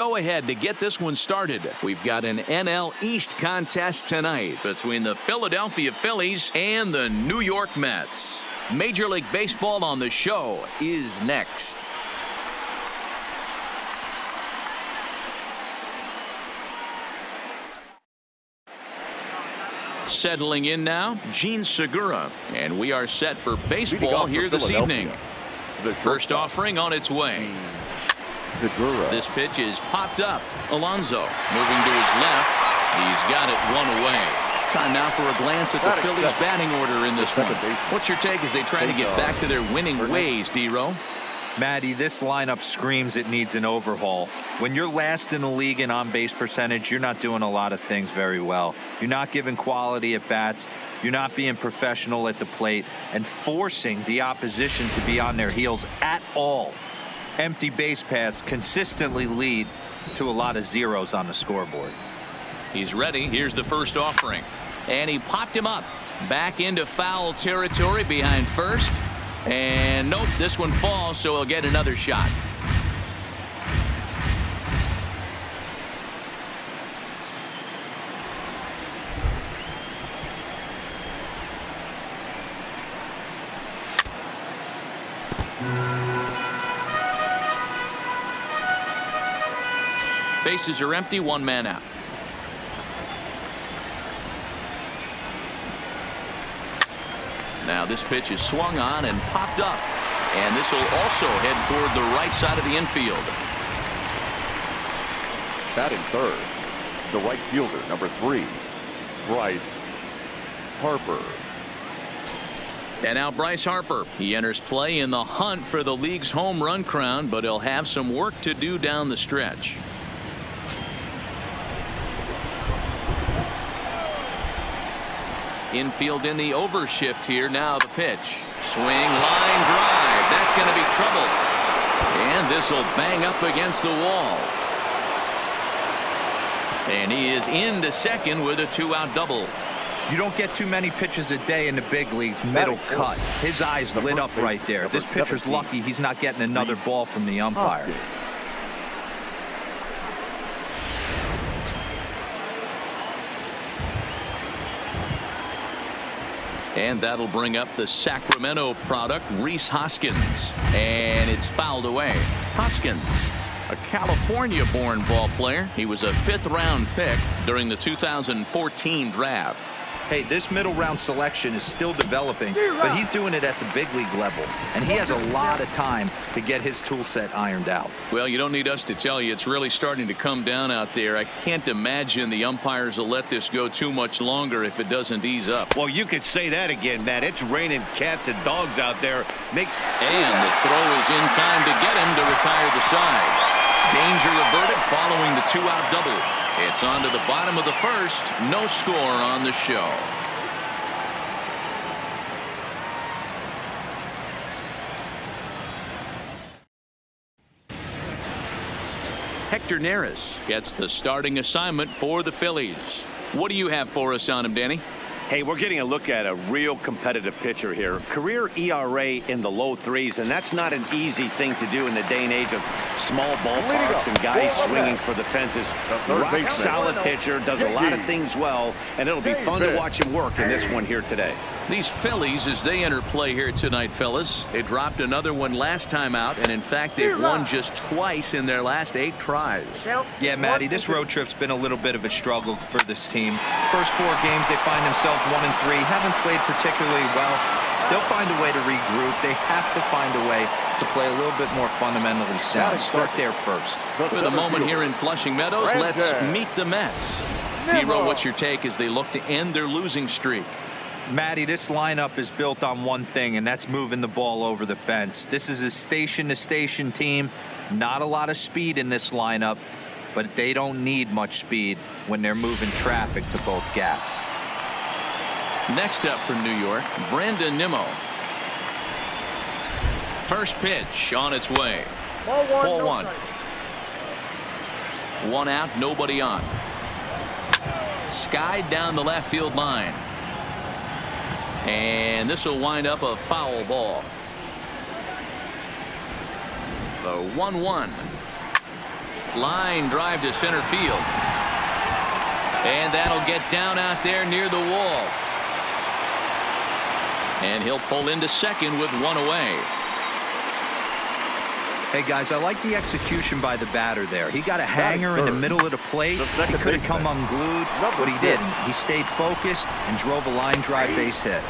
Go ahead to get this one started. We've got an NL East contest tonight between the Philadelphia Phillies and the New York Mets. Major League Baseball on the show is next. Settling in now, Gene Segura, and we are set for baseball here this evening. The first offering on its way. Segura. This pitch is popped up. Alonso moving to his left. He's got it one away. Time now for a glance at the Phillies batting order in this one. What's your take as they try to get back to their winning ways, D-Row? Matty, this lineup screams it needs an overhaul. When you're last in the league in on-base percentage, you're not doing a lot of things very well. You're not giving quality at bats. You're not being professional at the plate and forcing the opposition to be on their heels at all. Empty base paths consistently lead to a lot of zeros on the scoreboard. He's ready. Here's the first offering. And he popped him up. Back into foul territory behind first. And nope, this one falls, so he'll get another shot. Bases are empty, one man out. Now this pitch is swung on and popped up. And this will also head toward the right side of the infield. Batting third, the right fielder, number 3, Bryce Harper. And now Bryce Harper. He enters play in the hunt for the league's home run crown, but he'll have some work to do down the stretch. Infield in the overshift here. Now the pitch. Swing, line drive. That's going to be trouble. And this will bang up against the wall. And he is into second with a 2-out double. You don't get too many pitches a day in the big leagues middle cut. His eyes lit up right there. This pitcher's lucky he's not getting another ball from the umpire. And that'll bring up the Sacramento product, Rhys Hoskins. And it's fouled away. Hoskins, a California-born ball player. He was a 5th-round pick during the 2014 draft. Hey, this middle round selection is still developing, but he's doing it at the big league level, and he has a lot of time to get his tool set ironed out. Well, you don't need us to tell you it's really starting to come down out there. I can't imagine the umpires will let this go too much longer if it doesn't ease up. Well, you could say that again, Matt. It's raining cats and dogs out there. And the throw is in time to get him to retire the side. Danger averted following the 2-out double. It's on to the bottom of the first. No score on the show. Hector Neris gets the starting assignment for the Phillies. What do you have for us on him, Danny? Hey, we're getting a look at a real competitive pitcher here. Career ERA in the low 3s, and that's not an easy thing to do in the day and age of small ballparks and guys swinging for the fences. Rock solid pitcher, does a lot of things well, and it'll be fun to watch him work in this one here today. These Phillies, as they enter play here tonight, fellas, they dropped another one last time out, and in fact they've won just twice in their last 8 tries. Yeah, Matty, this road trip's been a little bit of a struggle for this team. First 4 games they find themselves 1-3, haven't played particularly well. They'll find a way to regroup. They have to find a way to play a little bit more fundamentally sound. Start there first. With a moment here in Flushing Meadows, let's meet the Mets. D-Row, what's your take as they look to end their losing streak? Matty, this lineup is built on one thing, and that's moving the ball over the fence. This is a station-to-station team. Not a lot of speed in this lineup, but they don't need much speed when they're moving traffic to both gaps. Next up from New York, Brandon Nimmo. First pitch on its way. Ball 1. 1 out, nobody on. Skied down the left field line. And this will wind up a foul ball. The 1-1. Line drive to center field. And that'll get down out there near the wall. And he'll pull into second with one away. Hey, guys, I like the execution by the batter there. He got a hanger in the middle of the plate. He could have come unglued, but he didn't. He stayed focused and drove a line drive base hit.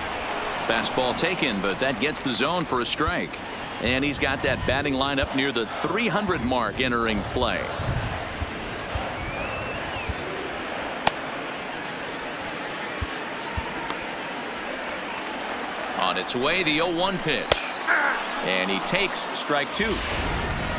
Fastball taken, but that gets the zone for a strike. And he's got that batting line up near the 300 mark entering play. On its way, the 0-1 pitch. And he takes strike two.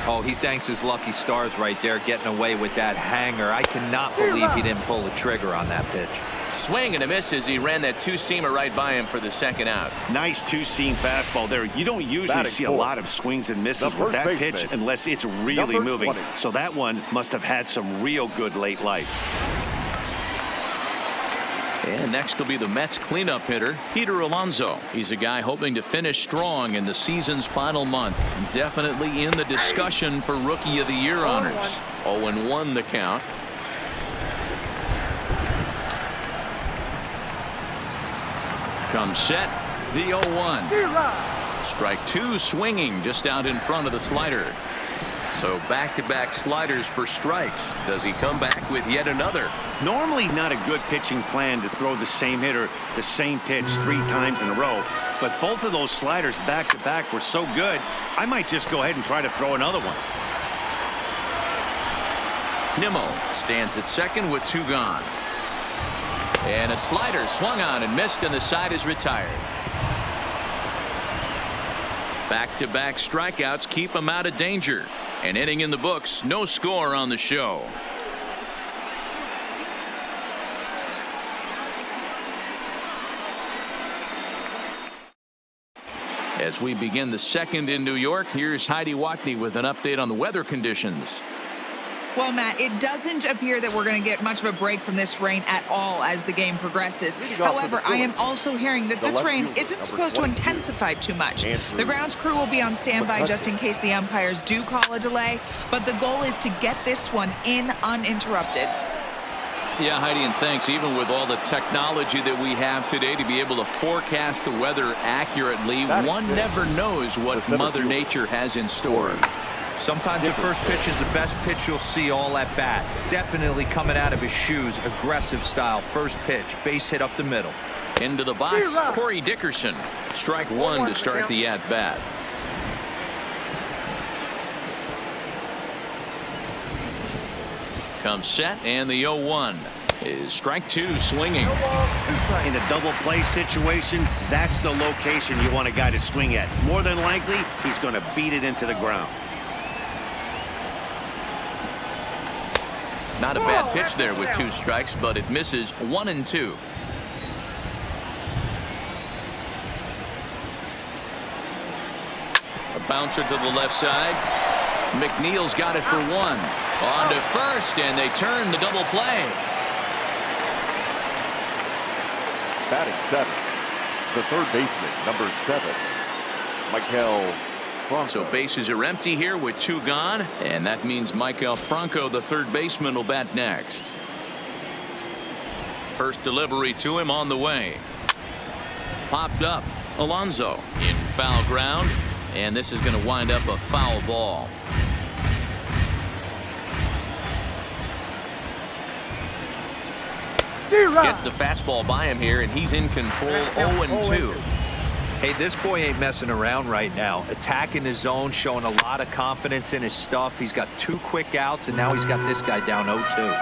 Oh, he thanks his lucky stars right there, getting away with that hanger. I cannot believe he didn't pull the trigger on that pitch. Swing and a miss as he ran that two-seamer right by him for the second out. Nice two-seam fastball there. You don't usually see a lot of swings and misses with that pitch unless it's really moving. So that one must have had some real good late life. And next will be the Mets cleanup hitter, Peter Alonso. He's a guy hoping to finish strong in the season's final month. Definitely in the discussion for Rookie of the Year honors. 0-1 the count. Comes set, the 0-1. Strike two, swinging just out in front of the slider. So back-to-back sliders for strikes. Does he come back with yet another? Normally not a good pitching plan to throw the same hitter the same pitch 3 times in a row, but both of those sliders back-to-back were so good, I might just go ahead and try to throw another one. Nimmo stands at second with 2 gone. And a slider swung on and missed, and the side is retired. Back-to-back strikeouts keep him out of danger. An inning in the books, no score on the show. As we begin the second in New York, here's Heidi Watney with an update on the weather conditions. Well, Matt, it doesn't appear that we're going to get much of a break from this rain at all as the game progresses. However, I am also hearing that this rain isn't supposed to intensify too much. The grounds crew will be on standby just in case the umpires do call a delay, but the goal is to get this one in uninterrupted. Yeah, Heidi, and thanks. Even with all the technology that we have today to be able to forecast the weather accurately, one never knows what Mother Nature has in store. Sometimes the first pitch is the best pitch you'll see all at bat. Definitely coming out of his shoes, aggressive style. First pitch, base hit up the middle. Into the box, Corey Dickerson. Strike one to start the at-bat. Comes set, and the 0-1 is strike two, swinging. In a double play situation, that's the location you want a guy to swing at. More than likely, he's going to beat it into the ground. Not a bad pitch there with 2 strikes, but it misses 1 and 2. A bouncer to the left side. McNeil's got it for 1. On to first, and they turn the double play. Batting 7, the third baseman, number 7, Michael Franco. So bases are empty here with 2 gone, and that means Michael Franco, the third baseman, will bat next. First delivery to him on the way. Popped up. Alonso in foul ground, and this is going to wind up a foul ball. Gets the fastball by him here, and he's in control. 0-2. Hey, this boy ain't messing around right now. Attacking his zone, showing a lot of confidence in his stuff. He's got 2 quick outs, and now he's got this guy down 0-2.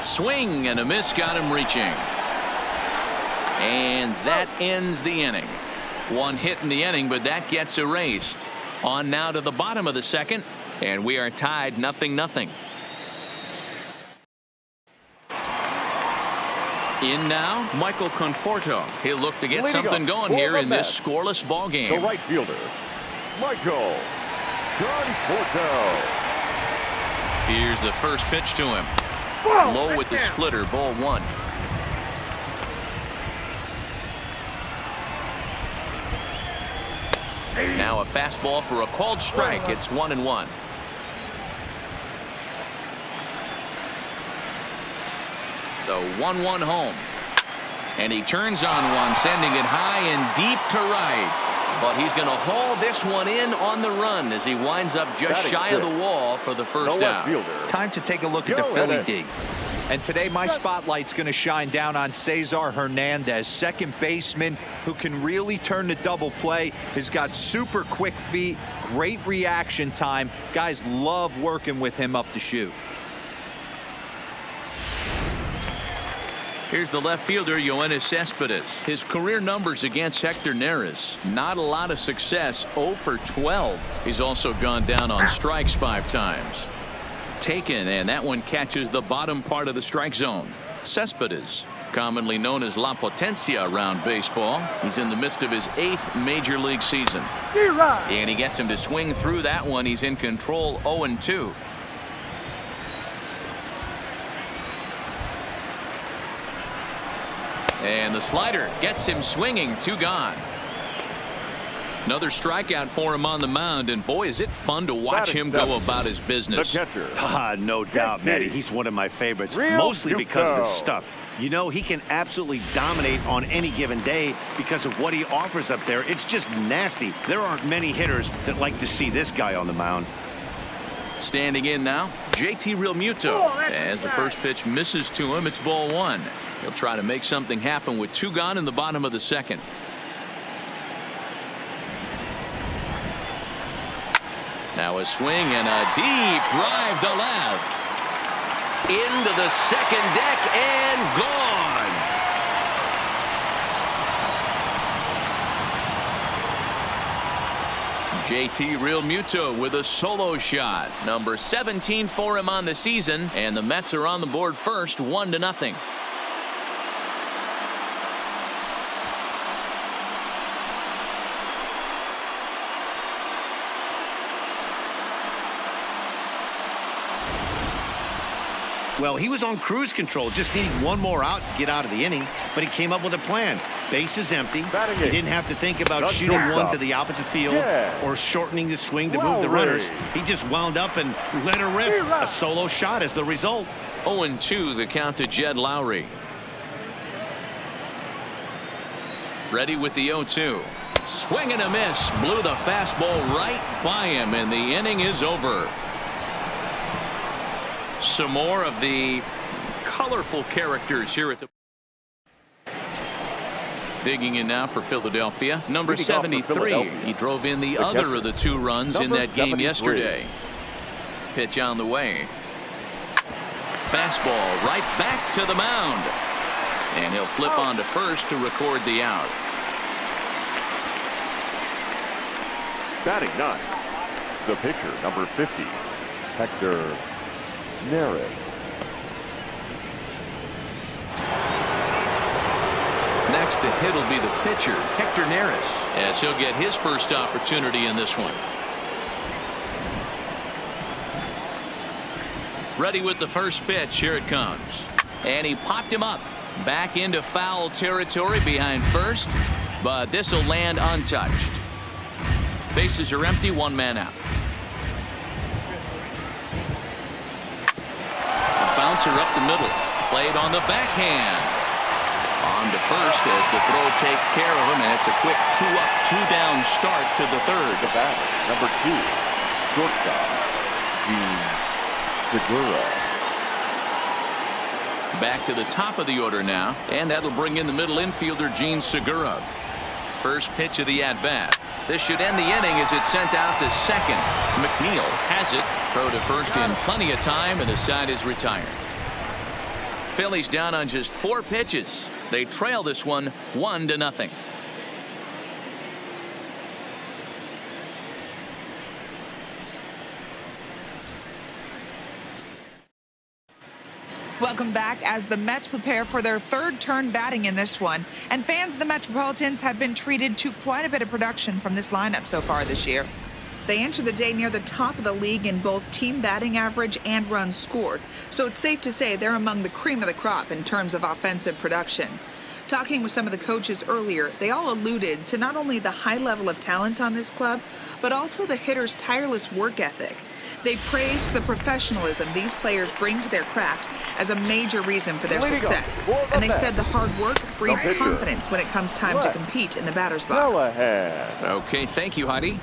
Swing and a miss, got him reaching. And that ends the inning. 1 hit in the inning, but that gets erased. On now to the bottom of the second, and we are tied 0-0. In now, Michael Conforto. He'll look to get something going here in this scoreless ball game. The right fielder, Michael Conforto. Here's the first pitch to him. Low with the splitter, ball 1. Now a fastball for a called strike. It's 1-1. The 1-1 home. And he turns on one, sending it high and deep to right. But he's going to haul this one in on the run as he winds up just shy of the wall for the first out. Time to take a look at the Philly D. And today my spotlight's going to shine down on Cesar Hernandez, second baseman who can really turn the double play. Has got super quick feet, great reaction time. Guys love working with him up the chute. Here's the left fielder, Yoenis Cespedes. His career numbers against Hector Neris. Not a lot of success, 0 for 12. He's also gone down on strikes 5 times. Taken, and that one catches the bottom part of the strike zone. Cespedes, commonly known as La Potencia around baseball. He's in the midst of his 8th major league season. And he gets him to swing through that one. He's in control, 0-2. And the slider gets him swinging, 2 gone. Another strikeout for him on the mound, and boy, is it fun to watch him go about his business. No doubt, Matty. He's one of my favorites, mostly because of his stuff. You know, he can absolutely dominate on any given day because of what he offers up there. It's just nasty. There aren't many hitters that like to see this guy on the mound. Standing in now, JT Realmuto. As the first pitch misses to him, it's ball 1. He'll try to make something happen with 2 gone in the bottom of the second. Now a swing and a deep drive to left. Into the second deck and gone. JT Realmuto with a solo shot. Number 17 for him on the season, and the Mets are on the board first, 1-0. Well, he was on cruise control, just needing one more out to get out of the inning, but he came up with a plan. Bases empty. He didn't have to think about shooting one to the opposite field or shortening the swing to move the runners. He just wound up and let her rip. A solo shot as the result. 0-2 the count to Jed Lowry. Ready with the 0-2. Swing and a miss. Blew the fastball right by him, and the inning is over. Some more of the colorful characters here at the. Digging in now for Philadelphia. Number 73. He drove in the other of the 2 runs in that game yesterday. Pitch on the way. Fastball right back to the mound. And he'll flip on to first to record the out. Batting 9. The pitcher, number 50, Hector Neris. Next to hit will be the pitcher, Hector Neris, as he'll get his first opportunity in this one. Ready with the first pitch. Here it comes. And he popped him up. Back into foul territory behind first, but this will land untouched. Bases are empty, 1 man out. Bouncer up the middle, played on the backhand. On to first as the throw takes care of him, and it's a quick 2-up, 2-down start to the third. The batter, number 2, shortstop, Gene Segura. Back to the top of the order now, and that'll bring in the middle infielder, Gene Segura. First pitch of the at-bat. This should end the inning as it's sent out to second. McNeil has it. Throw to first in plenty of time, and the side is retired. Phillies down on just 4 pitches. They trail this one 1-0. Welcome back as the Mets prepare for their 3rd turn batting in this one. And fans of the Metropolitans have been treated to quite a bit of production from this lineup so far this year. They enter the day near the top of the league in both team batting average and runs scored. So it's safe to say they're among the cream of the crop in terms of offensive production. Talking with some of the coaches earlier, they all alluded to not only the high level of talent on this club, but also the hitters' tireless work ethic. They praised the professionalism these players bring to their craft as a major reason for their success. And they said the hard work breeds confidence when it comes time to compete in the batter's box. Okay, thank you, Heidi.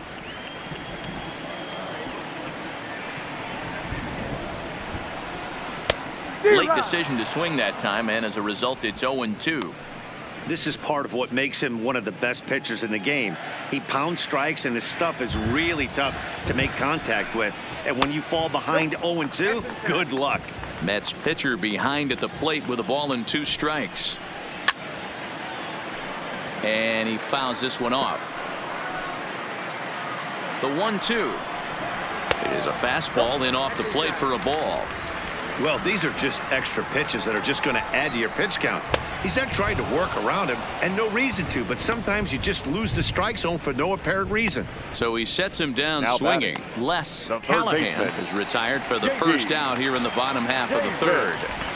Late decision to swing that time, and as a result, it's 0-2. This is part of what makes him one of the best pitchers in the game. He pounds strikes, and his stuff is really tough to make contact with. And when you fall behind 0-2, good luck. Mets pitcher behind at the plate with a ball and 2 strikes. And he fouls this one off. The 1-2. It is a fastball in off the plate for a ball. Well, these are just extra pitches that are just going to add to your pitch count. He's not trying to work around him, and no reason to, but sometimes you just lose the strike zone for no apparent reason. So he sets him down now swinging. Les Callahan is retired for the first out here in the bottom half of the third.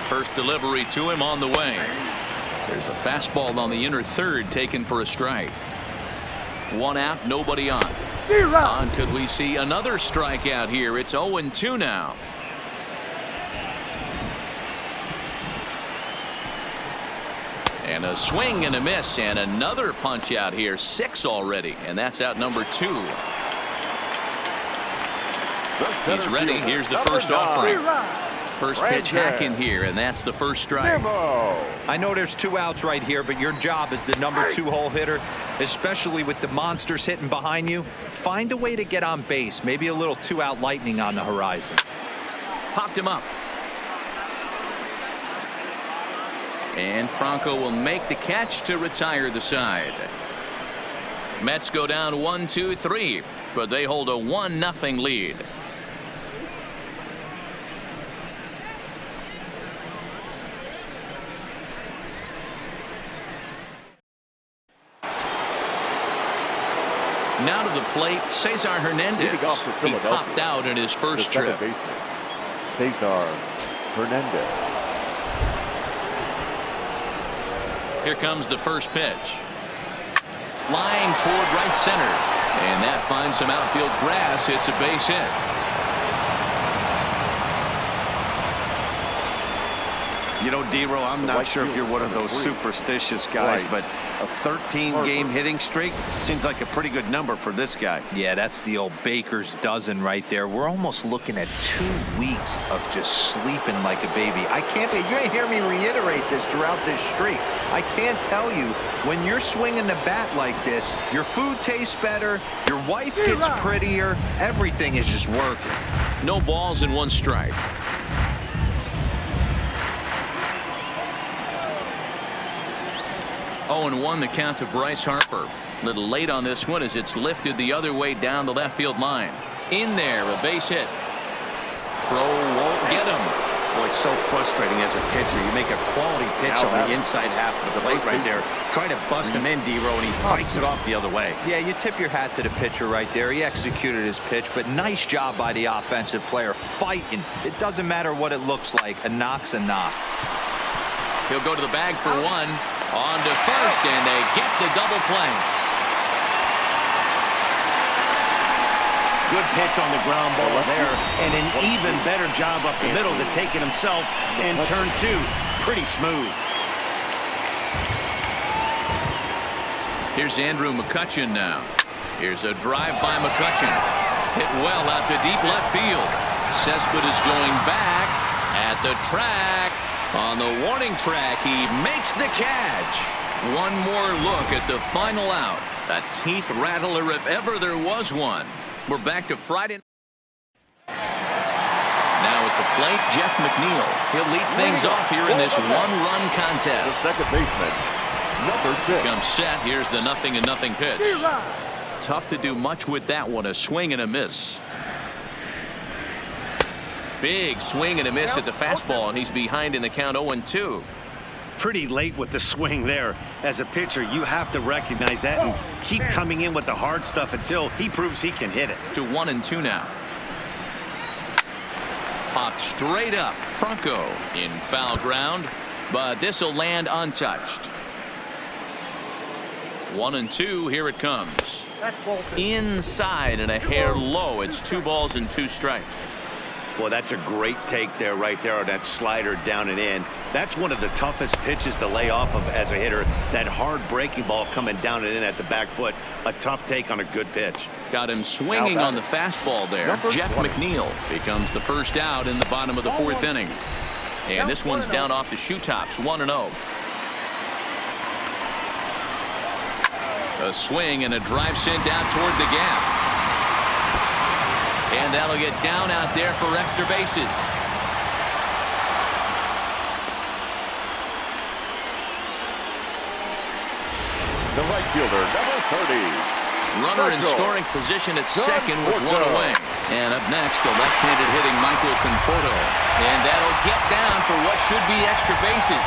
First delivery to him on the way. There's a fastball on the inner third taken for a strike. 1 out, nobody on. Could we see another strikeout here? It's 0-2 now. And a swing and a miss, and another punch out here. 6 already, and that's out number 2. He's ready. Here's the first offering. First pitch hack in here, and that's the first strike. I know there's 2 outs right here, but your job as the number 2 hole hitter, especially with the monsters hitting behind you, find a way to get on base. Maybe a little 2-out lightning on the horizon. Popped him up. And Franco will make the catch to retire the side. Mets go down 1-2-3, but they hold a 1-0 lead. Now to the plate, Cesar Hernandez. He popped out in his first trip. Cesar Hernandez. Here comes the first pitch. Line toward right center. And that finds some outfield grass. It's a base hit. You know, D-Row, I'm not sure if you're one of those superstitious guys, but a 13-game hitting streak seems like a pretty good number for this guy. Yeah, that's the old baker's dozen right there. We're almost looking at 2 weeks of just sleeping like a baby. I can't be, you're going to hear me reiterate this throughout this streak. I can't tell you, when you're swinging the bat like this, your food tastes better, your wife gets prettier, everything is just working. No balls and 1 strike. 0-1 the count to Bryce Harper. A little late on this one as it's lifted the other way down the left field line. In there, a base hit. Throw won't get him. Boy, so frustrating as a pitcher. You make a quality pitch on the inside half of the plate right there. Try to bust him in, D-Row, and he fights it off the other way. Yeah, you tip your hat to the pitcher right there. He executed his pitch, but nice job by the offensive player fighting. It doesn't matter what it looks like. A knock's a knock. He'll go to the bag for 1. On to first, and they get the double play. Good pitch on the ground ball there, and an even better job up the middle to take it himself in turn 2. Pretty smooth. Here's Andrew McCutchen now. Here's a drive by McCutchen. Hit well out to deep left field. Cespedes is going back at the track. On the warning track, he makes the catch. One more look at the final out. A teeth rattler if ever there was one. We're back to Friday. Now at the plate, Jeff McNeil. He'll lead things off here in this 1-run contest. The second baseman, number 6. Comes set. Here's the 0-0 pitch. Tough to do much with that one. A swing and a miss. Big swing and a miss at the fastball, and he's behind in the count 0-2. Pretty late with the swing there. As a pitcher, you have to recognize that and keep coming in with the hard stuff until he proves he can hit it. To 1-2 now. Popped straight up. Franco in foul ground, but this will land untouched. 1-2. Here it comes. Inside and a hair low. It's 2 balls and 2 strikes. Well, that's a great take there, right there, on that slider down and in. That's one of the toughest pitches to lay off of as a hitter. That hard breaking ball coming down and in at the back foot. A tough take on a good pitch. Got him swinging on the fastball there. Jeff McNeil becomes the first out in the bottom of the 4th inning. And this one's down off the shoe tops, 1-0. A swing and a drive sent out toward the gap. And that'll get down out there for extra bases. The right fielder, number 30. Runner in scoring position at second with 1 away. And up next, the left-handed hitting Michael Conforto. And that'll get down for what should be extra bases.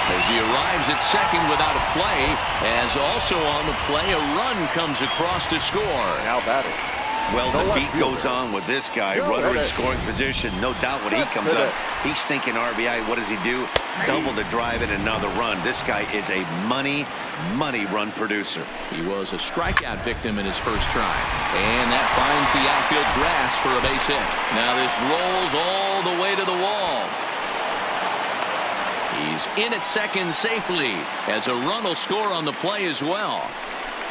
As he arrives at second without a play, as also on the play, a run comes across to score. Now batting. Well, the beat goes on with this guy. Runner in scoring position. No doubt when he comes up, he's thinking RBI. What does he do? Double the drive and another run. This guy is a money run producer. He was a strikeout victim in his first try. And that finds the outfield grass for a base hit. Now this rolls all the way to the wall. He's in at second safely, as a run will score on the play as well.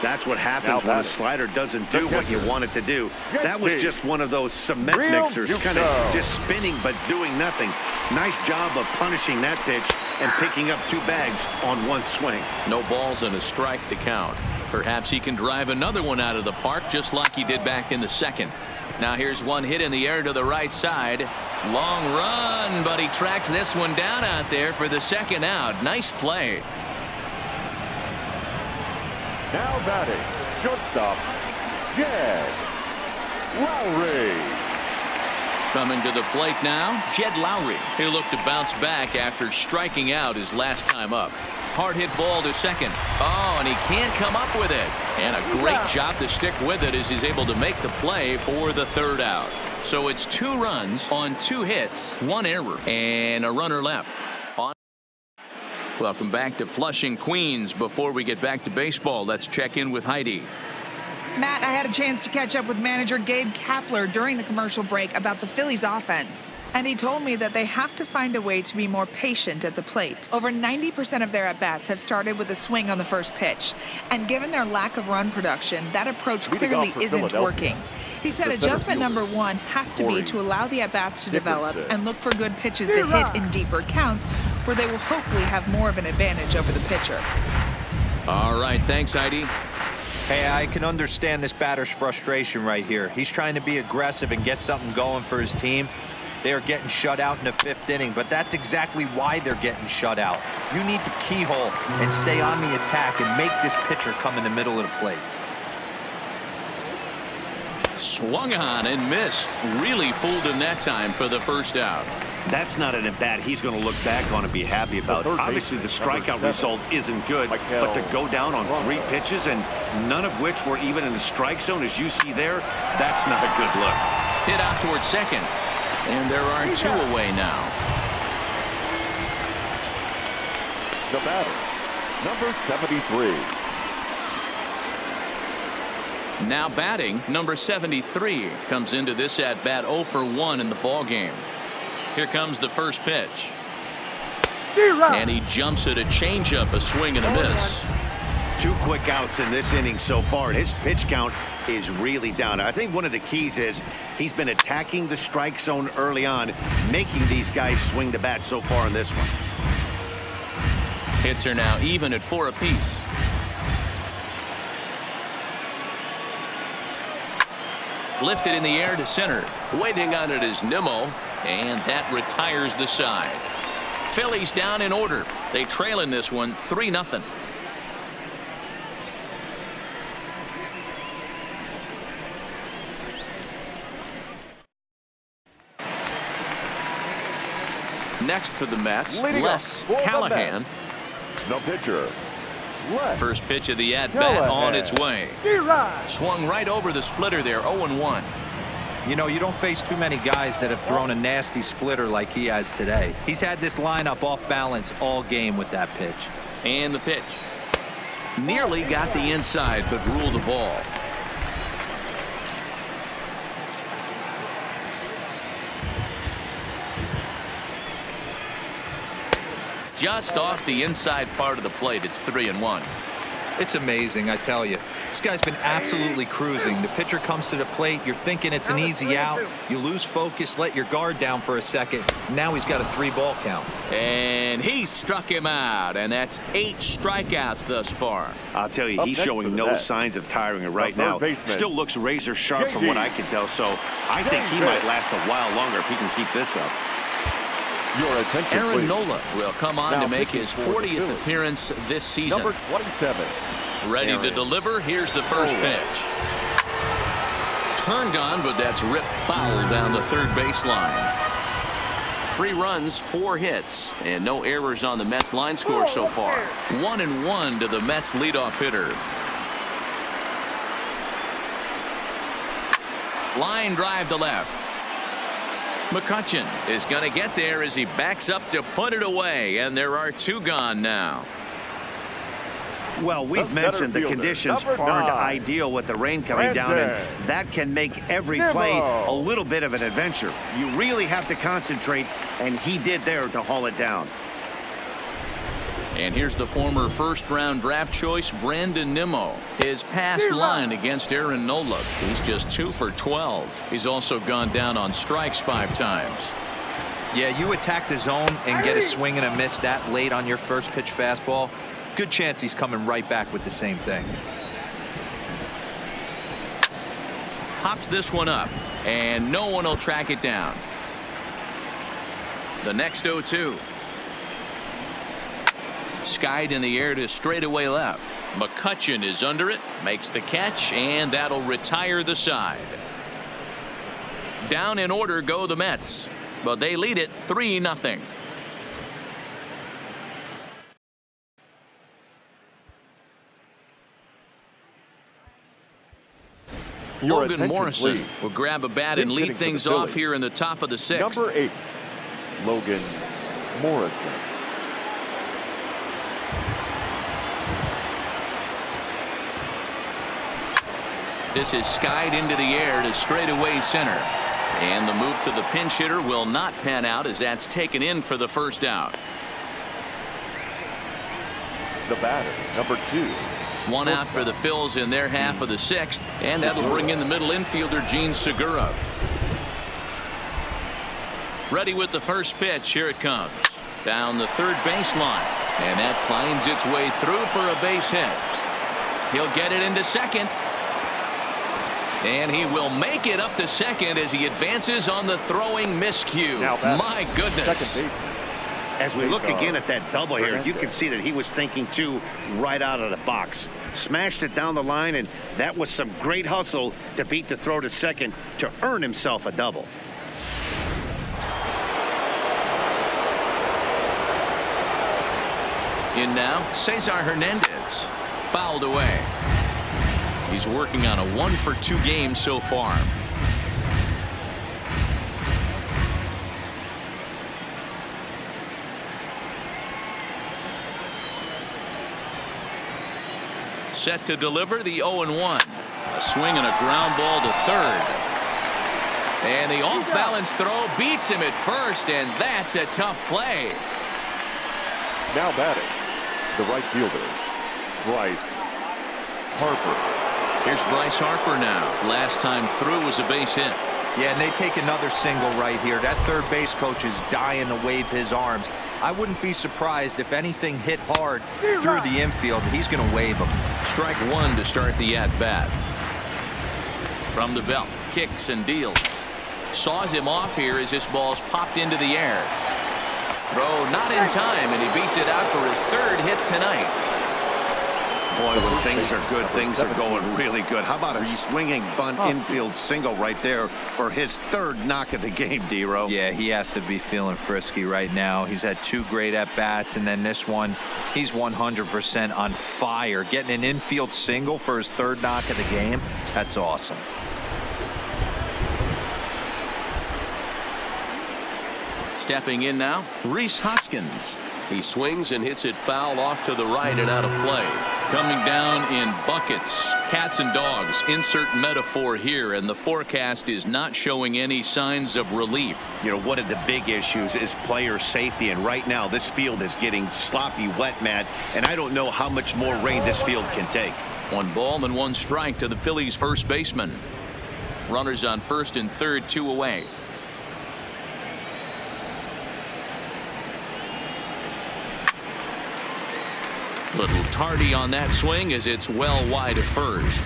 That's what happens when a slider doesn't do what you want it to do. That was just one of those cement mixers, kind of just spinning but doing nothing. Nice job of punishing that pitch and picking up 2 bags on 1 swing. No balls and a strike to count. Perhaps he can drive another one out of the park just like he did back in the second. Now here's one hit in the air to the right side. Long run, but he tracks this one down out there for the second out. Nice play. Now batting, shortstop, Jed Lowry. Coming to the plate now, Jed Lowry. He'll look to bounce back after striking out his last time up. Hard hit ball to second. Oh, and he can't come up with it. And a great job to stick with it as he's able to make the play for the 3rd out. So it's 2 runs on 2 hits, 1 error, and a runner left. Welcome back to Flushing, Queens. Before we get back to baseball, let's check in with Heidi. Matt, I had a chance to catch up with manager Gabe Kapler during the commercial break about the Phillies offense. And he told me that they have to find a way to be more patient at the plate. Over 90% of their at-bats have started with a swing on the first pitch. And given their lack of run production, that approach clearly isn't working. He said adjustment number 1 has to be to allow the at-bats to develop and look for good pitches to hit in deeper counts where they will hopefully have more of an advantage over the pitcher. All right, thanks, Heidi. Hey, I can understand this batter's frustration right here. He's trying to be aggressive and get something going for his team. They are getting shut out in the 5th inning, but that's exactly why they're getting shut out. You need to keyhole and stay on the attack and make this pitcher come in the middle of the plate. Swung on and missed. Really fooled him that time for the 1st out. That's not an at-bat he's going to look back on and be happy about. Obviously, the strikeout result isn't good, but to go down on 3 pitches and none of which were even in the strike zone, as you see there, that's not a good look. Hit out towards second, and there are 2 away now. The batter, number 73. Now batting, number 73 comes into this at-bat 0 for 1 in the ball game. Here comes the first pitch. And he jumps at a changeup, a swing and a miss. 2 quick outs in this inning so far. His pitch count is really down. I think one of the keys is he's been attacking the strike zone early on, making these guys swing the bat so far in this one. Hits are now even at 4 apiece. Lifted in the air to center. Waiting on it is Nimmo, and that retires the side. Phillies down in order. They trail in this one 3-0. Next for the Mets, Les Callahan. No pitcher. First pitch of the at-bat on its way. Swung right over the splitter there, 0-1. You know, you don't face too many guys that have thrown a nasty splitter like he has today. He's had this lineup off balance all game with that pitch. And the pitch. Nearly got the inside, but ruled the ball. Just off the inside part of the plate. It's 3-1. It's amazing, I tell you. This guy's been absolutely cruising. The pitcher comes to the plate. You're thinking it's an easy out. You lose focus, let your guard down for a second. Now he's got a 3-ball count. And he struck him out. And that's 8 strikeouts thus far. I'll tell you, he's showing no signs of tiring right now. Still looks razor sharp from what I can tell. So I think he might last a while longer if he can keep this up. Your attention, Aaron please. Nola will come on Now to make his 40th appearance this season. Number 27. Ready to deliver. Here's the first pitch. Turned on, but that's ripped foul down the third baseline. 3 runs, 4 hits, and no errors on the Mets line score so far. 1-1 to the Mets leadoff hitter. Line drive to left. McCutchen is going to get there as he backs up to put it away, and there are 2 gone now. Well, we've mentioned the conditions aren't ideal with the rain coming down, and that can make every play a little bit of an adventure. You really have to concentrate, and he did there to haul it down. And here's the former first-round draft choice, Brandon Nimmo. His past line against Aaron Nola. He's just 2 for 12. He's also gone down on strikes 5 times. Yeah, you attack the zone and get a swing and a miss that late on your first pitch fastball. Good chance he's coming right back with the same thing. Hops this one up, and no one will track it down. The next 0-2. Skied in the air to straightaway left. McCutchen is under it, makes the catch, and that'll retire the side. Down in order go the Mets, but they lead it 3-0. Logan Morrison will grab a bat and lead things off here in the top of the 6th. Number 8, Logan Morrison. This is skied into the air to straightaway center. And the move to the pinch hitter will not pan out as that's taken in for the first out. The batter, number 2. 1 out for the Phils in their half of the 6th, and that'll bring in the middle infielder Gene Segura. Ready with the first pitch. Here it comes. Down the third baseline, and that finds its way through for a base hit. He'll get it into second. And he will make it up to second as he advances on the throwing miscue. My goodness. As we look again at that double here, you can see that he was thinking too right out of the box. Smashed it down the line, and that was some great hustle to beat the throw to second to earn himself a double. In now, Cesar Hernandez. Fouled away. He's working on a 1-for-2 game so far. Set to deliver the 0-1. A swing and a ground ball to third. And the off-balance throw beats him at first, and that's a tough play. Now batting, the right fielder, Bryce Harper. Here's Bryce Harper now. Last time through was a base hit. Yeah, and they take another single right here. That third base coach is dying to wave his arms. I wouldn't be surprised if anything hit hard through the infield. He's going to wave them. Strike 1 to start the at-bat. From the belt, kicks and deals. Saws him off here as this ball's popped into the air. Throw not in time, and he beats it out for his 3rd hit tonight. Boy, when things are good, things are going really good. How about a swinging bunt infield single right there for his 3rd knock of the game, D-Row? Yeah, he has to be feeling frisky right now. He's had 2 great at-bats, and then this one, he's 100% on fire. Getting an infield single for his 3rd knock of the game, that's awesome. Stepping in now, Rhys Hoskins. He swings and hits it foul off to the right and out of play. Coming down in buckets, cats and dogs, insert metaphor here, and the forecast is not showing any signs of relief. You know, one of the big issues is player safety, and right now this field is getting sloppy wet, Matt, and I don't know how much more rain this field can take. 1 ball and 1 strike to the Phillies first baseman. Runners on first and third, 2 away. Little tardy on that swing as it's well wide of first.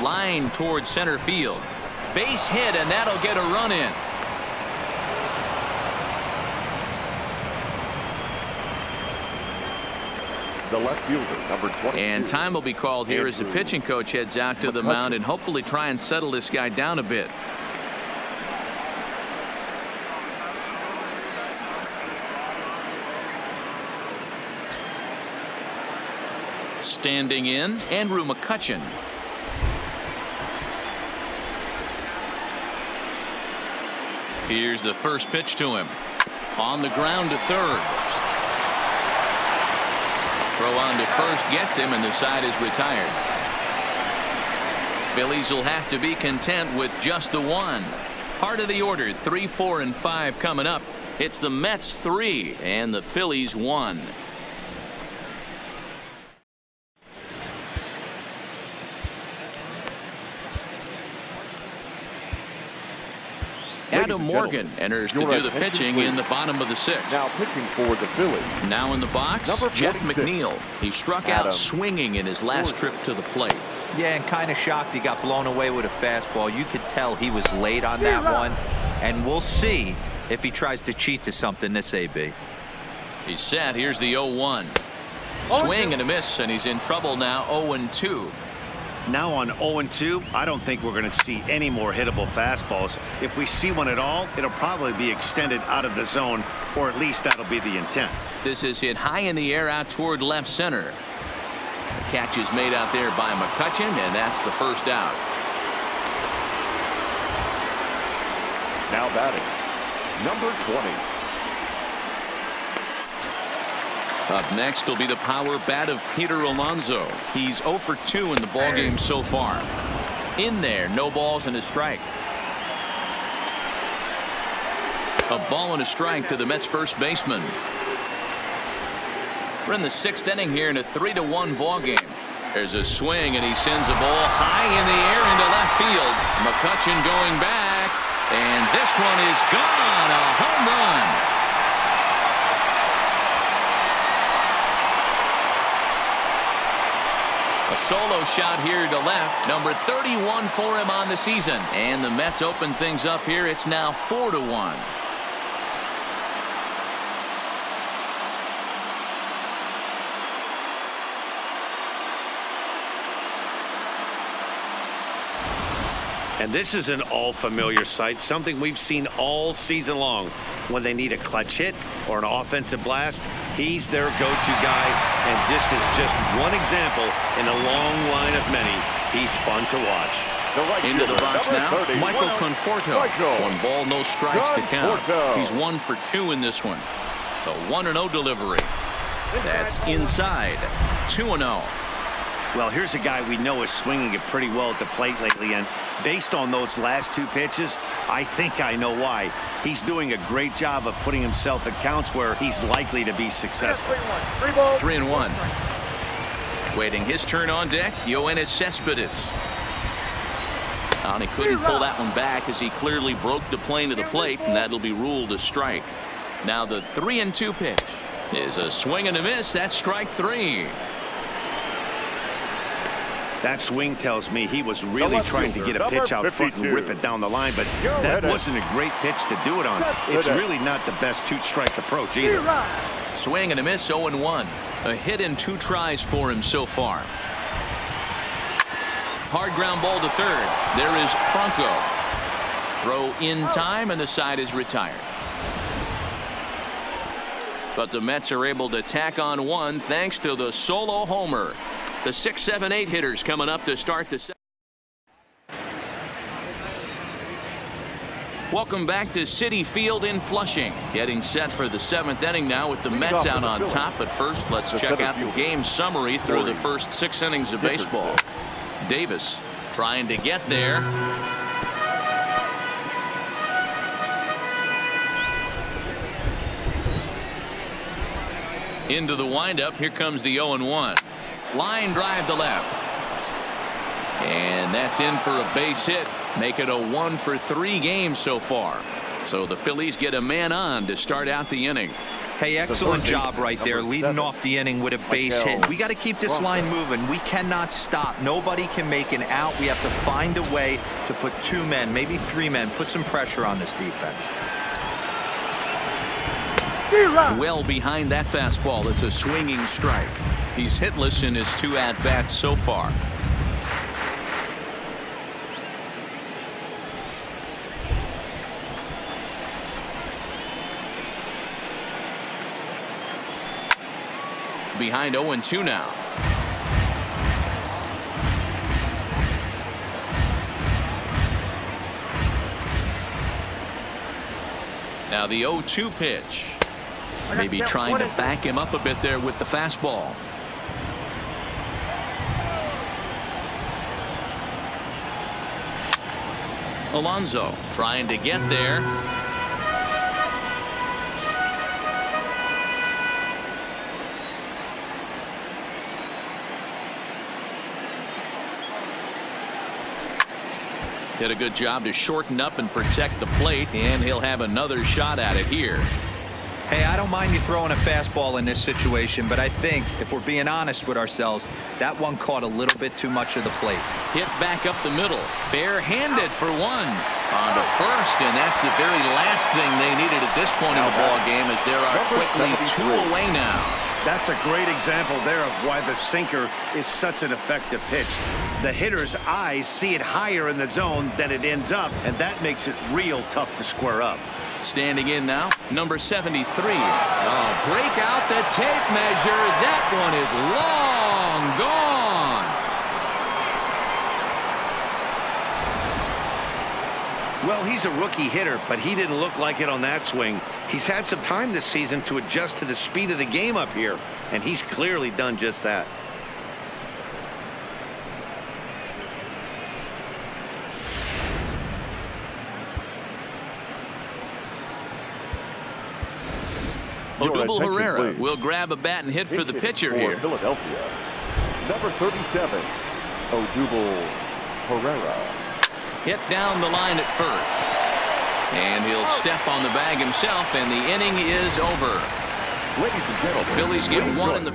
Line towards center field. Base hit, and that'll get a run in. The left fielder, number 20. And time will be called here as the pitching coach heads out to the mound and hopefully try and settle this guy down a bit. Standing in, Andrew McCutchen. Here's the first pitch to him. On the ground to third. Throw on to first gets him, and the side is retired. Phillies will have to be content with just the one. Part of the order, 3, 4, and 5 coming up. It's the Mets 3 and the Phillies 1. Adam Morgan enters to do the pitching in the bottom of the 6th. Now pitching for the Phillies. Now in the box, Number Jeff 46. McNeil. He struck out swinging in his last trip to the plate. Yeah, and kind of shocked he got blown away with a fastball. You could tell he was late on that one, and we'll see if he tries to cheat to something this AB. He's set. Here's the 0-1. Swing and a miss, and he's in trouble now. 0-2. Now on 0-2, I don't think we're going to see any more hittable fastballs. If we see one at all, it'll probably be extended out of the zone, or at least that'll be the intent. This is hit high in the air out toward left center. The catch is made out there by McCutchen, and that's the first out. Now batting, number 20. Up next will be the power bat of Peter Alonso. He's 0 for 2 in the ballgame so far. In there, no balls and a strike. A ball and a strike to the Mets first baseman. We're in the 6th inning here in a 3-1 ballgame. There's a swing, and he sends a ball high in the air into left field. McCutchen going back, and this one is gone. A home run. A solo shot here to left. Number 31 for him on the season. And the Mets open things up here. It's now 4-1. And this is an all-familiar sight, something we've seen all season long. When they need a clutch hit or an offensive blast, he's their go-to guy, and this is just one example in a long line of many. He's fun to watch. Into the box now, Michael Conforto. 1 ball, no strikes to count. He's 1 for 2 in this one. The 1-0 delivery. That's inside. 2-0. Well, here's a guy we know is swinging it pretty well at the plate lately, and based on those last 2 pitches, I think I know why. He's doing a great job of putting himself at counts where he's likely to be successful. 3-1. Waiting his turn on deck, Yoenis Cespedes. And he couldn't pull that one back as he clearly broke the plane of the plate, and that'll be ruled a strike. Now the 3-2 pitch is a swing and a miss. That's strike 3. That swing tells me he was really trying to get a pitch out front and rip it down the line, but that wasn't a great pitch to do it on. It's really not the best 2-strike approach either. Swing and a miss, 0-1. A hit in 2 tries for him so far. Hard ground ball to third. There is Franco. Throw in time, and the side is retired. But the Mets are able to tack on 1 thanks to the solo homer. The 6, 7, 8 hitters coming up to start the second. Welcome back to Citi Field in Flushing. Getting set for the 7th inning now with the Mets out on top. But first, let's check out the game summary through the first 6 innings of baseball. Davis trying to get there. Into the windup. Here comes the 0-1. Line drive to left. And that's in for a base hit. Make it a 1-for-3 game so far. So the Phillies get a man on to start out the inning. Hey, excellent job right there, leading off the inning with a base hit. We got to keep this line moving. We cannot stop. Nobody can make an out. We have to find a way to put 2 men, maybe 3 men, put some pressure on this defense. Well behind that fastball. It's a swinging strike. He's hitless in his 2 at-bats so far. Behind 0-2 now. Now the 0-2 pitch. Maybe trying to back him up a bit there with the fastball. Alonso trying to get there. Did a good job to shorten up and protect the plate, and he'll have another shot at it here. Hey, I don't mind you throwing a fastball in this situation, but I think if we're being honest with ourselves, that one caught a little bit too much of the plate. Hit back up the middle, barehanded for 1 on to first, and that's the very last thing they needed at this point in the ball game, as there are quickly 2 away now. That's a great example there of why the sinker is such an effective pitch. The hitter's eyes see it higher in the zone than it ends up, and that makes it real tough to square up. Standing in now, number 73. Oh, break out the tape measure. That one is long gone. Well, he's a rookie hitter, but he didn't look like it on that swing. He's had some time this season to adjust to the speed of the game up here, and he's clearly done just that. Odubel Herrera will grab a bat and hit for the pitcher here. Philadelphia, number 37, Odubel Herrera. Hit down the line at first. And he'll step on the bag himself, and the inning is over. Ladies and gentlemen, Phillies get 1 in the...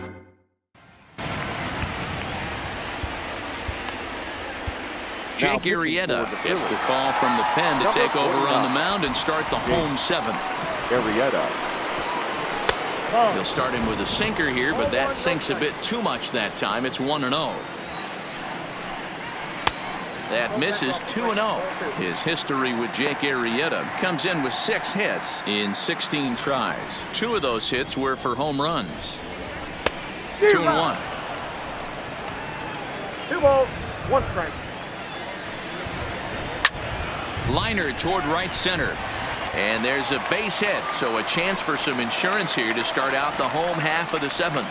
Jake Arrieta gets the call from the pen to take over on the mound and start the home 7th. Arrieta. He'll start him with a sinker here, but that sinks a bit too much that time. It's 1-0. That misses. 2-0. His history with Jake Arrieta comes in with 6 hits in 16 tries. 2 of those hits were for home runs. 2-1. 2 balls, 1 strike. Liner toward right center. And there's a base hit, so a chance for some insurance here to start out the home half of the 7th.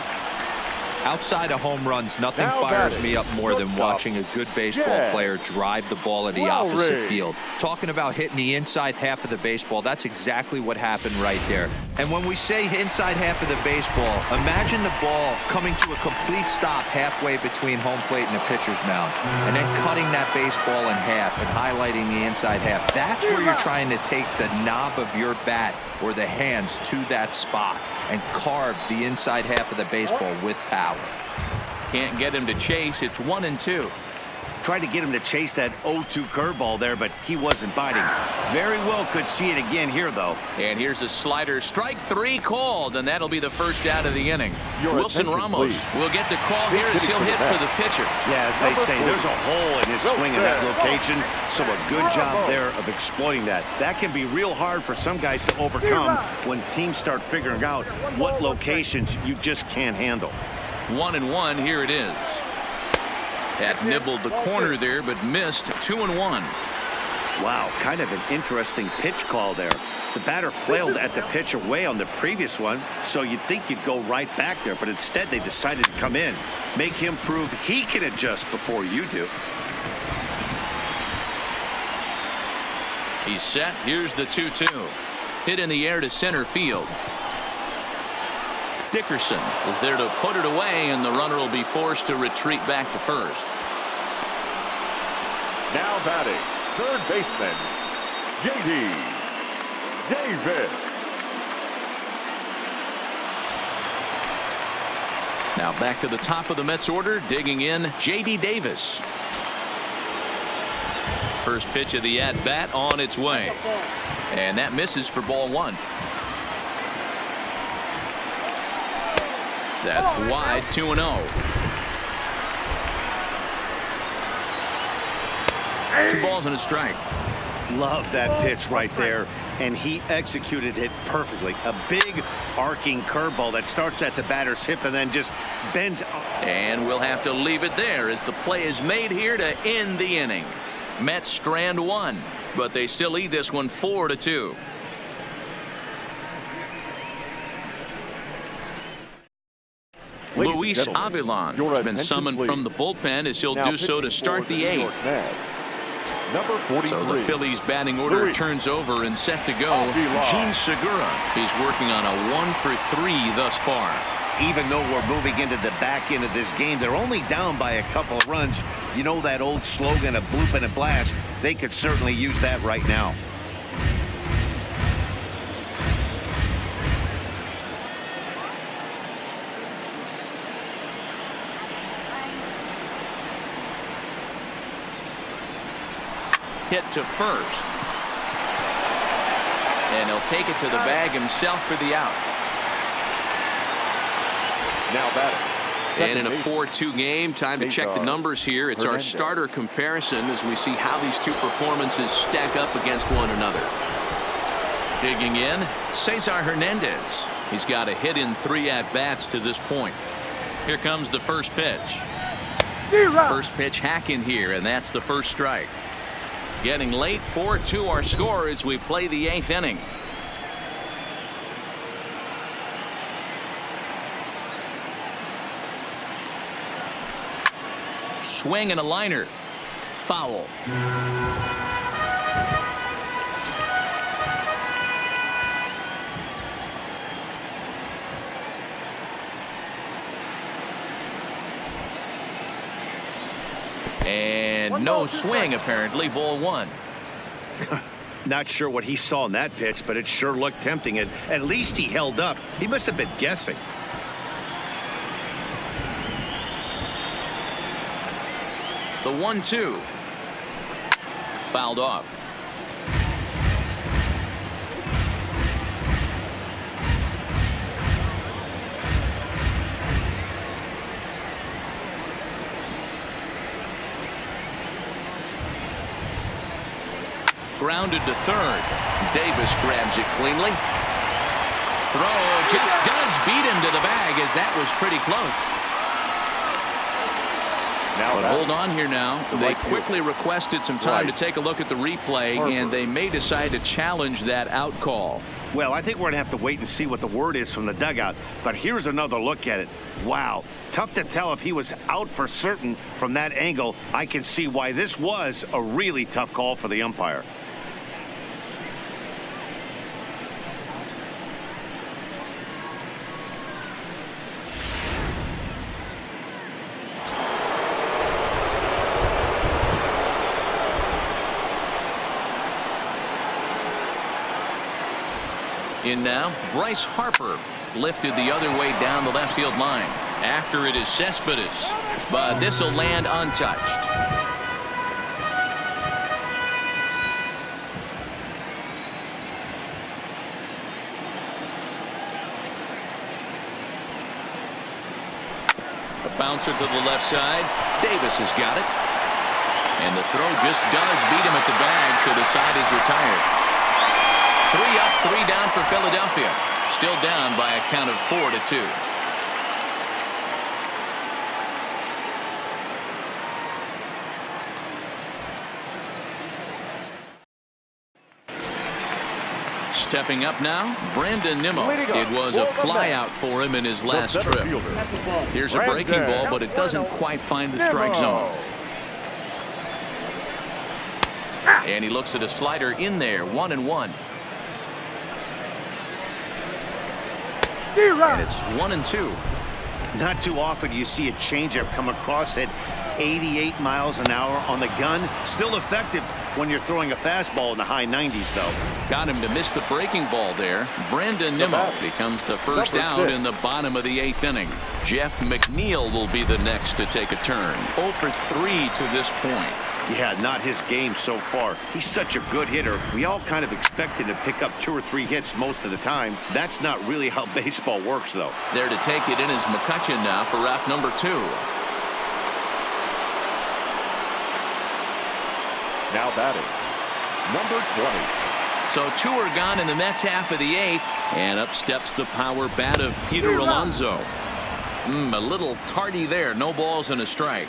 Outside of home runs, nothing fires me up more than watching a good baseball player drive the ball at the opposite field. Talking about hitting the inside half of the baseball, that's exactly what happened right there. And when we say inside half of the baseball, imagine the ball coming to a complete stop halfway between home plate and the pitcher's mound, and then cutting that baseball in half and highlighting the inside half. That's where you're trying to take the knob of your bat or the hands to that spot and carve the inside half of the baseball with power. Can't get him to chase. It's 1-2. Tried to get him to chase that 0-2 curveball there, but he wasn't biting. Very well could see it again here, though. And here's a slider. Strike 3 called, and that'll be the first out of the inning. Wilson Ramos will get the call here as he'll hit for the pitcher. Yeah, as they say, there's a hole in his swing in that location, so a good job there of exploiting that. That can be real hard for some guys to overcome when teams start figuring out what locations you just can't handle. 1-1. Here it is. That nibbled the corner there, but missed. 2-1. Wow, kind of an interesting pitch call there. The batter flailed at the pitch away on the previous one, so you'd think you'd go right back there, but instead they decided to come in, make him prove he can adjust before you do. He's set. Here's the 2-2. Hit in the air to center field. Dickerson is there to put it away, and the runner will be forced to retreat back to first. Now batting, third baseman, J.D. Davis. Now back to the top of the Mets order, digging in, J.D. Davis. First pitch of the at-bat on its way. And that misses for ball one. That's wide, 2-0. 2 balls and a strike. Love that pitch right there, and he executed it perfectly. A big arcing curveball that starts at the batter's hip and then just bends. And we'll have to leave it there as the play is made here to end the inning. Mets strand one, but they still lead this one 4-2. Luis Avilan has been summoned from the bullpen as he'll do so to start the 8th. Number 43. So the Phillies batting order turns over and set to go. Gene Segura. He's working on a 1-for-3 thus far. Even though we're moving into the back end of this game, they're only down by a couple of runs. You know that old slogan, a bloop and a blast. They could certainly use that right now. Hit to first. And he'll take it to the bag himself for the out. Now batting. And in a 4-2 game, time to check the numbers here. It's our starter comparison as we see how these two performances stack up against one another. Digging in, Cesar Hernandez. He's got a hit in 3 at-bats to this point. Here comes the first pitch. First pitch hack in here, and that's the first strike. Getting late, 4-2 our score as we play the 8th inning. Swing and a liner. Foul. And no swing, apparently. Ball 1. Not sure what he saw in that pitch, but it sure looked tempting. And at least he held up. He must have been guessing. The 1-2. Fouled off. Grounded to third. Davis grabs it cleanly. Throw just does beat him to the bag, as that was pretty close. But hold on here now. They quickly requested some time to take a look at the replay, and they may decide to challenge that out call. Well, I think we're going to have to wait and see what the word is from the dugout. But here's another look at it. Wow. Tough to tell if he was out for certain from that angle. I can see why this was a really tough call for the umpire. In now, Bryce Harper lifted the other way down the left field line. After it is Cespedes, but this will land untouched. A bouncer to the left side. Davis has got it. And the throw just does beat him at the bag, so the side is retired. 3 up, 3 down for Philadelphia. Still down by a count of 4-2. Stepping up now, Brandon Nimmo. It was a flyout for him in his last trip. Here's a breaking ball, but it doesn't quite find the strike zone. And he looks at a slider in there, 1-1. And it's 1-2. Not too often you see a changeup come across at 88 miles an hour on the gun. Still effective when you're throwing a fastball in the high 90s, though. Got him to miss the breaking ball there. Brandon Nimmo becomes the first out in the bottom of the 8th inning. Jeff McNeil will be the next to take a turn. 0 for 3 to this point. Yeah, not his game so far. He's such a good hitter. We all kind of expected to pick up 2 or 3 hits most of the time. That's not really how baseball works, though. There to take it in is McCutchen now for route number 2. Now batting, number 20. So 2 are gone in the Mets half of the 8th, and up steps the power bat of Peter Alonso. A little tardy there. No balls and a strike.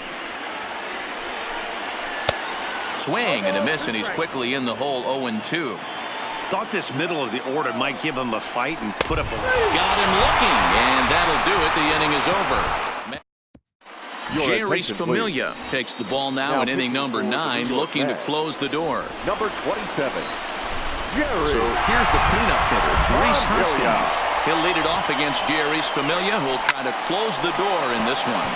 Swing and a miss, and he's quickly in the hole. 0-2. Thought this middle of the order might give him a fight and put up a... Got him looking, and that'll do it. The inning is over. Jerry Familia takes the ball now in inning number 9, looking to close the door. Number 27, Jerry. So here's the cleanup hitter, Reese Hoskins. He'll lead it off against Jerry's Familia, who'll try to close the door in this one.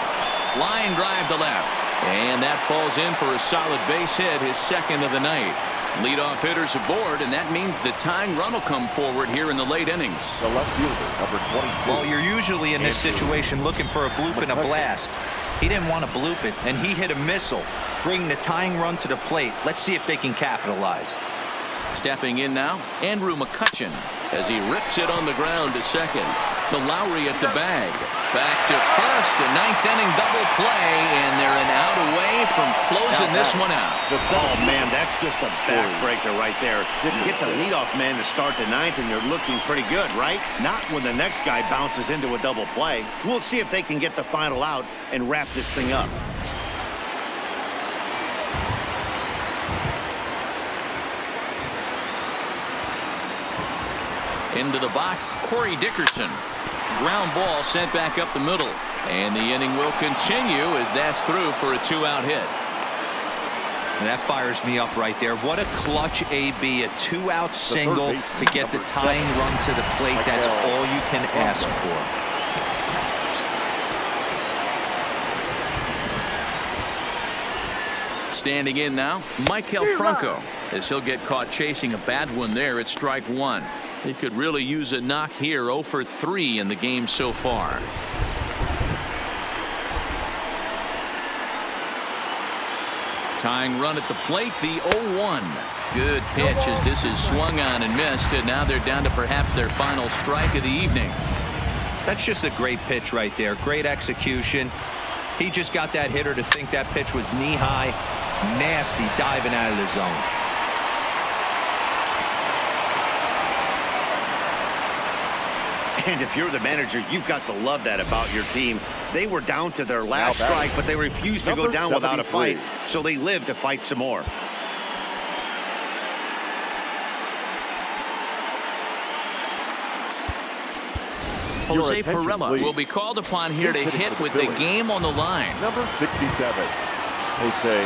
Line drive to left, and that falls in for a solid base hit, his 2nd of the night. Leadoff hitters aboard, and that means the tying run will come forward here in the late innings. The left fielder, number 22. Well, you're usually in this situation looking for a bloop and a blast. He didn't want to bloop it, and he hit a missile, bringing the tying run to the plate. Let's see if they can capitalize. Stepping in now, Andrew McCutchen, as he rips it on the ground to second. To Lowry at the bag. Back to first, a 9th inning double play, and they're an out away from closing this one out. Oh, man, that's just a backbreaker right there. You get the leadoff man to start the 9th, and you're looking pretty good, right? Not when the next guy bounces into a double play. We'll see if they can get the final out and wrap this thing up. Into the box, Corey Dickerson. Ground ball sent back up the middle. And the inning will continue as that's through for a 2-out hit. And that fires me up right there. What a clutch AB, a 2-out single to get the tying run to the plate. That's all you can ask for. Standing in now, Michael Franco, as he'll get caught chasing a bad one there at strike 1. He could really use a knock here. 0 for 3 in the game so far. Tying run at the plate, the 0-1. Good pitch as this is swung on and missed, and now they're down to perhaps their final strike of the evening. That's just a great pitch right there. Great execution. He just got that hitter to think that pitch was knee-high. Nasty diving out of the zone. And if you're the manager, you've got to love that about your team. They were down to their last strike, but they refused to go down without a fight, so they lived to fight some more. Jose Pirela will be called upon here to hit with the game on the line. Number 67, Jose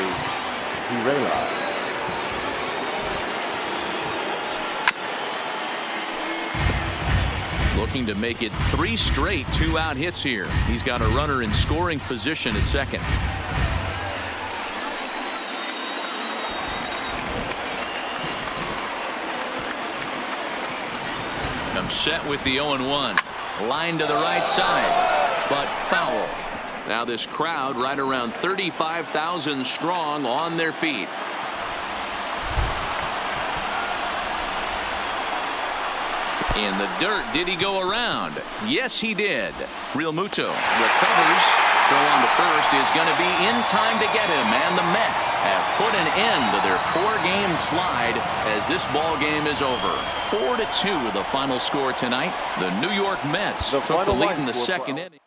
Pirela. Looking to make it 3 straight 2-out hits here. He's got a runner in scoring position at second. I'm set with the 0-1. Line to the right side, but foul. Now this crowd right around 35,000 strong on their feet. In the dirt, did he go around? Yes, he did. Real Muto recovers. Throw on to first is going to be in time to get him, and the Mets have put an end to their 4-game slide as this ball game is over. 4-2 the final score tonight. The New York Mets took the lead in the 2nd inning.